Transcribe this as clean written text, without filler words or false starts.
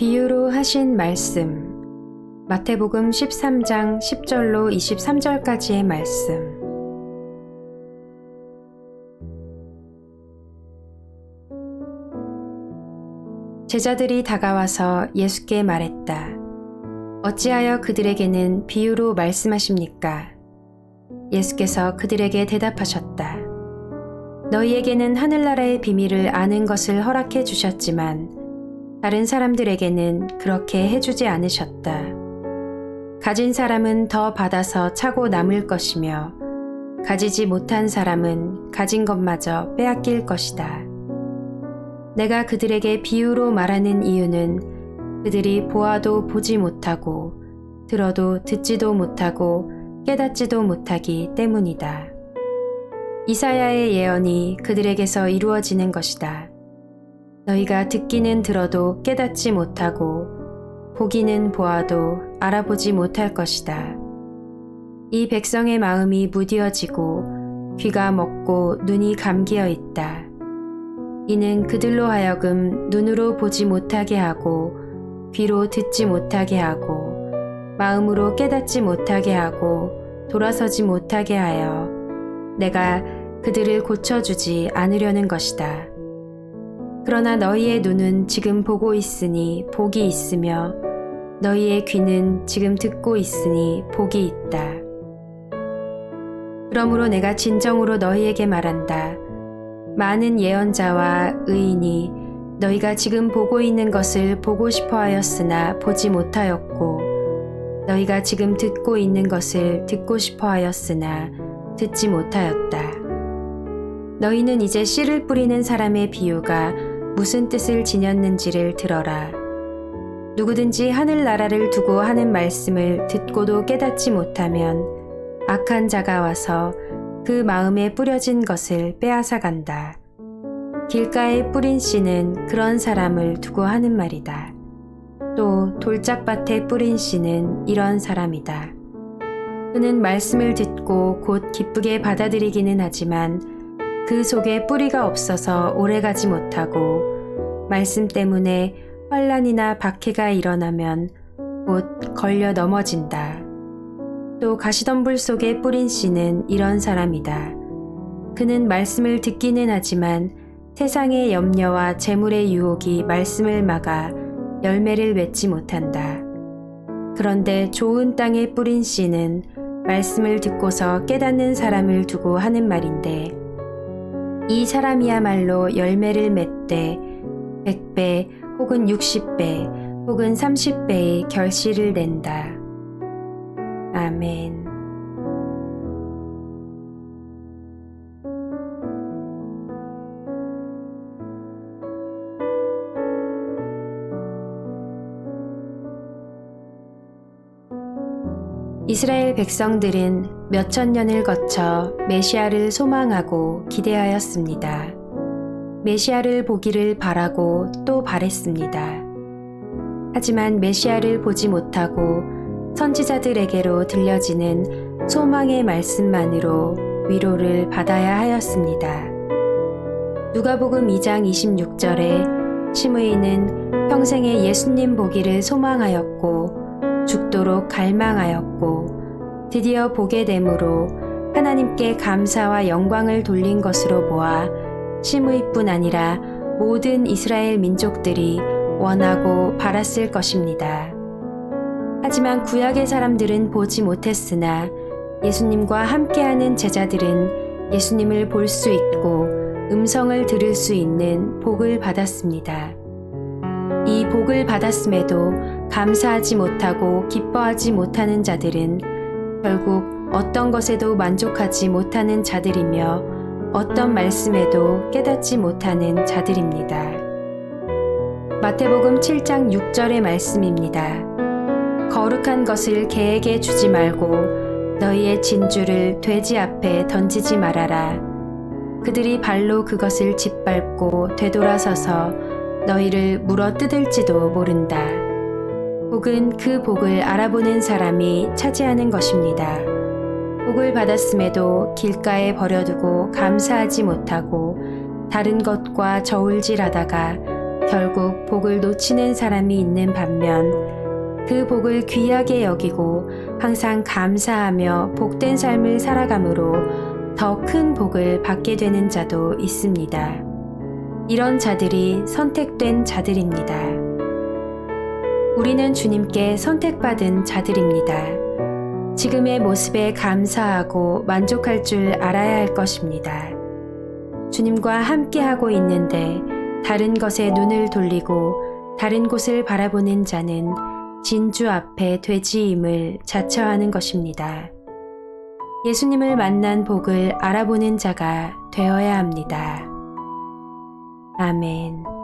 비유로 하신 말씀. 마태복음 13장 10절로 23절까지의 말씀. 제자들이 다가와서 예수께 말했다. 어찌하여 그들에게는 비유로 말씀하십니까? 예수께서 그들에게 대답하셨다. 너희에게는 하늘나라의 비밀을 아는 것을 허락해 주셨지만 다른 사람들에게는 그렇게 해주지 않으셨다. 가진 사람은 더 받아서 차고 남을 것이며 가지지 못한 사람은 가진 것마저 빼앗길 것이다. 내가 그들에게 비유로 말하는 이유는 그들이 보아도 보지 못하고 들어도 듣지도 못하고 깨닫지도 못하기 때문이다. 이사야의 예언이 그들에게서 이루어지는 것이다. 너희가 듣기는 들어도 깨닫지 못하고 보기는 보아도 알아보지 못할 것이다. 이 백성의 마음이 무디어지고 귀가 먹고 눈이 감기어 있다. 이는 그들로 하여금 눈으로 보지 못하게 하고 귀로 듣지 못하게 하고 마음으로 깨닫지 못하게 하고 돌아서지 못하게 하여 내가 그들을 고쳐주지 않으려는 것이다. 그러나 너희의 눈은 지금 보고 있으니 복이 있으며 너희의 귀는 지금 듣고 있으니 복이 있다. 그러므로 내가 진정으로 너희에게 말한다. 많은 예언자와 의인이 너희가 지금 보고 있는 것을 보고 싶어 하였으나 보지 못하였고 너희가 지금 듣고 있는 것을 듣고 싶어 하였으나 듣지 못하였다. 너희는 이제 씨를 뿌리는 사람의 비유가 무슨 뜻을 지녔는지를 들어라. 누구든지 하늘나라를 두고 하는 말씀을 듣고도 깨닫지 못하면 악한 자가 와서 그 마음에 뿌려진 것을 빼앗아 간다. 길가에 뿌린 씨는 그런 사람을 두고 하는 말이다. 또 돌짝밭에 뿌린 씨는 이런 사람이다. 그는 말씀을 듣고 곧 기쁘게 받아들이기는 하지만 그 속에 뿌리가 없어서 오래가지 못하고 말씀 때문에 환난이나 박해가 일어나면 곧 걸려 넘어진다. 또 가시덤불 속에 뿌린 씨는 이런 사람이다. 그는 말씀을 듣기는 하지만 세상의 염려와 재물의 유혹이 말씀을 막아 열매를 맺지 못한다. 그런데 좋은 땅에 뿌린 씨는 말씀을 듣고서 깨닫는 사람을 두고 하는 말인데 이 사람이야말로 열매를 맺되 100배 혹은 60배 혹은 30배의 결실을 낸다. 아멘. 이스라엘 백성들은 몇천 년을 거쳐 메시아를 소망하고 기대하였습니다. 메시아를 보기를 바라고 또 바랬습니다. 하지만 메시아를 보지 못하고 선지자들에게로 들려지는 소망의 말씀만으로 위로를 받아야 하였습니다. 누가복음 2장 26절에 시므이는 평생에 예수님 보기를 소망하였고 죽도록 갈망하였고 드디어 보게 되므로 하나님께 감사와 영광을 돌린 것으로 보아 시므이뿐 아니라 모든 이스라엘 민족들이 원하고 바랐을 것입니다. 하지만 구약의 사람들은 보지 못했으나 예수님과 함께하는 제자들은 예수님을 볼 수 있고 음성을 들을 수 있는 복을 받았습니다. 이 복을 받았음에도 감사하지 못하고 기뻐하지 못하는 자들은 결국 어떤 것에도 만족하지 못하는 자들이며 어떤 말씀에도 깨닫지 못하는 자들입니다. 마태복음 7장 6절의 말씀입니다. 거룩한 것을 개에게 주지 말고 너희의 진주를 돼지 앞에 던지지 말아라. 그들이 발로 그것을 짓밟고 되돌아서서 너희를 물어 뜯을지도 모른다. 복은 그 복을 알아보는 사람이 차지하는 것입니다. 복을 받았음에도 길가에 버려두고 감사하지 못하고 다른 것과 저울질하다가 결국 복을 놓치는 사람이 있는 반면 그 복을 귀하게 여기고 항상 감사하며 복된 삶을 살아감으로 더 큰 복을 받게 되는 자도 있습니다. 이런 자들이 선택된 자들입니다. 우리는 주님께 선택받은 자들입니다. 지금의 모습에 감사하고 만족할 줄 알아야 할 것입니다. 주님과 함께하고 있는데 다른 것에 눈을 돌리고 다른 곳을 바라보는 자는 진주 앞에 돼지임을 자처하는 것입니다. 예수님을 만난 복을 알아보는 자가 되어야 합니다. 아멘.